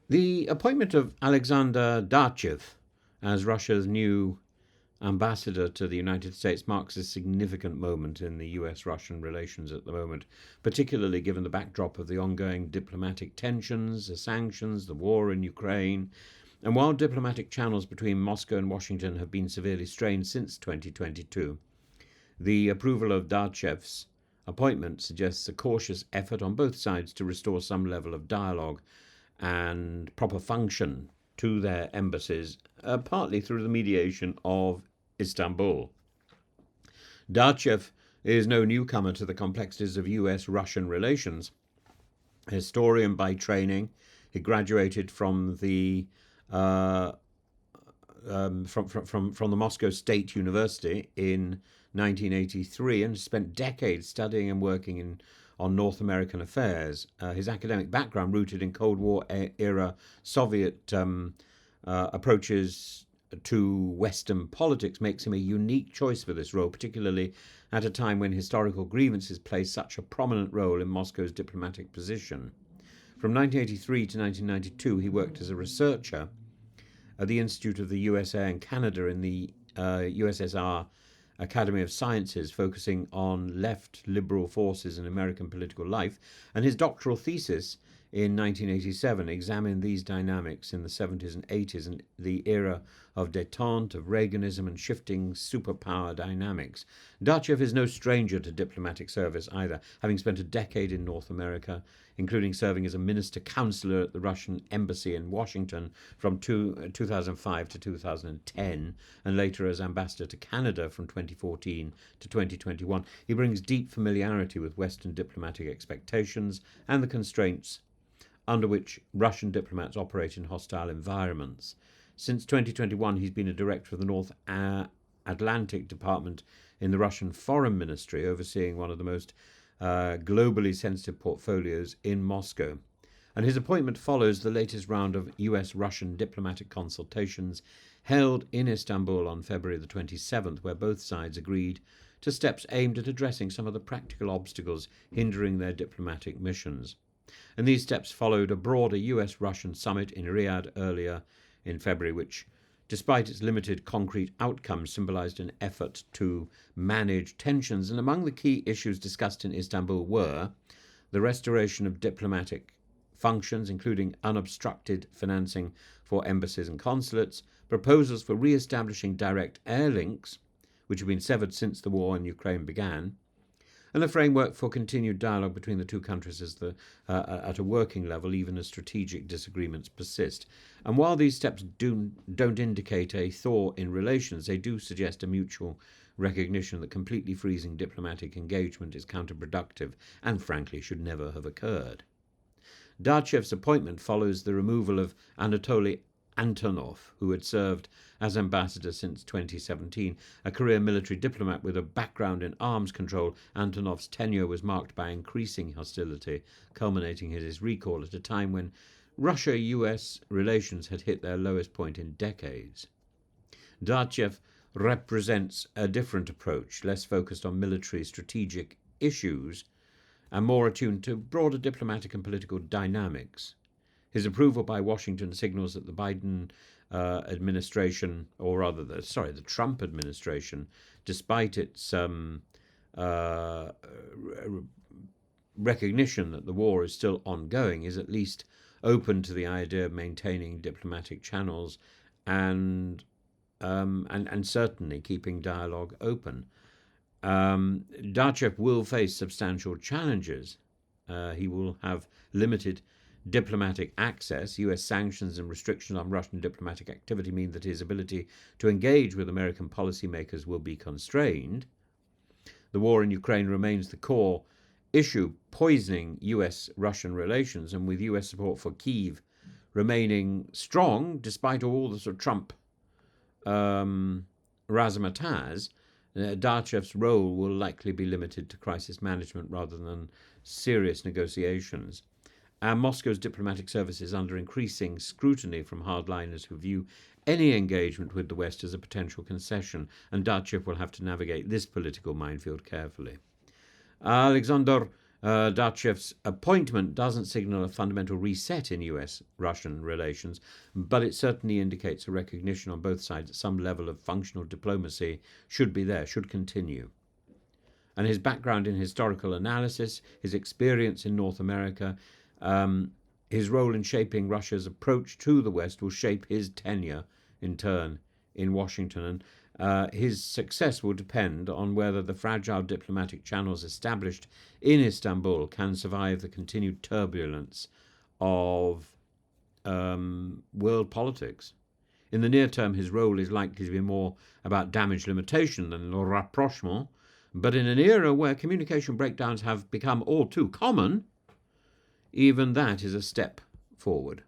The appointment of Alexander Dachev as Russia's new ambassador to the United States marks a significant moment in the US Russian relations at the moment, particularly given the backdrop of the ongoing diplomatic tensions, the sanctions, the war in Ukraine. And while diplomatic channels between Moscow and Washington have been severely strained since 2022, the approval of Dachev's appointment suggests a cautious effort on both sides to restore some level of dialogue and proper function to their embassies, partly through the mediation of Istanbul. Dachev is no newcomer to the complexities of US Russian relations. A historian by training, he graduated from the from the Moscow State University in 1983 and spent decades studying and working on North American affairs. His academic background, rooted in Cold War era Soviet approaches to Western politics, makes him a unique choice for this role, particularly at a time when historical grievances play such a prominent role in Moscow's diplomatic position. From 1983 to 1992, he worked as a researcher at the Institute of the USA and Canada in the USSR Academy of Sciences, focusing on left liberal forces in American political life, and his doctoral thesis in 1987 examined these dynamics in the 70s and 80s and the era of détente, of Reaganism and shifting superpower dynamics. Dachev is no stranger to diplomatic service either, having spent a decade in North America, including serving as a minister counselor at the Russian embassy in Washington from 2005 to 2010, and later as ambassador to Canada from 2014 to 2021. He brings deep familiarity with Western diplomatic expectations and the constraints under which Russian diplomats operate in hostile environments. Since 2021, he's been a director of the North Atlantic Department in the Russian Foreign Ministry, overseeing one of the most globally sensitive portfolios in Moscow. And his appointment follows the latest round of US-Russian diplomatic consultations held in Istanbul on February the 27th, where both sides agreed to steps aimed at addressing some of the practical obstacles hindering their diplomatic missions. And these steps followed a broader US-Russian summit in Riyadh earlier in February, which, despite its limited concrete outcomes, symbolized an effort to manage tensions. And among the key issues discussed in Istanbul were the restoration of diplomatic functions, including unobstructed financing for embassies and consulates, proposals for re-establishing direct air links, which have been severed since the war in Ukraine began, and a framework for continued dialogue between the two countries at a working level, even as strategic disagreements persist. And while these steps don't indicate a thaw in relations, they do suggest a mutual recognition that completely freezing diplomatic engagement is counterproductive and, frankly, should never have occurred. Dachev's appointment follows the removal of Anatoly Antonov, who had served as ambassador since 2017. A career military diplomat with a background in arms control, Antonov's tenure was marked by increasing hostility, culminating in his recall at a time when Russia-US relations had hit their lowest point in decades. Dachev represents a different approach, less focused on military strategic issues and more attuned to broader diplomatic and political dynamics. His approval by Washington signals that the Biden administration, or rather, the Trump administration, despite its recognition that the war is still ongoing, is at least open to the idea of maintaining diplomatic channels and certainly keeping dialogue open. Dachev will face substantial challenges. He will have limited diplomatic access. US sanctions and restrictions on Russian diplomatic activity mean that his ability to engage with American policymakers will be constrained. The war in Ukraine remains the core issue, poisoning US-Russian relations, and with US support for Kyiv remaining strong despite all the sort of Trump razzmatazz, Dachev's role will likely be limited to crisis management rather than serious negotiations. And Moscow's diplomatic service is under increasing scrutiny from hardliners who view any engagement with the West as a potential concession, and Dachev will have to navigate this political minefield carefully. Alexander Dachev's appointment doesn't signal a fundamental reset in US-Russian relations, but it certainly indicates a recognition on both sides that some level of functional diplomacy should be there, should continue. And his background in historical analysis, his experience in North America, his role in shaping Russia's approach to the West will shape his tenure in turn in Washington. And his success will depend on whether the fragile diplomatic channels established in Istanbul can survive the continued turbulence of world politics. In the near term, his role is likely to be more about damage limitation than rapprochement, but in an era where communication breakdowns have become all too common, even that is a step forward.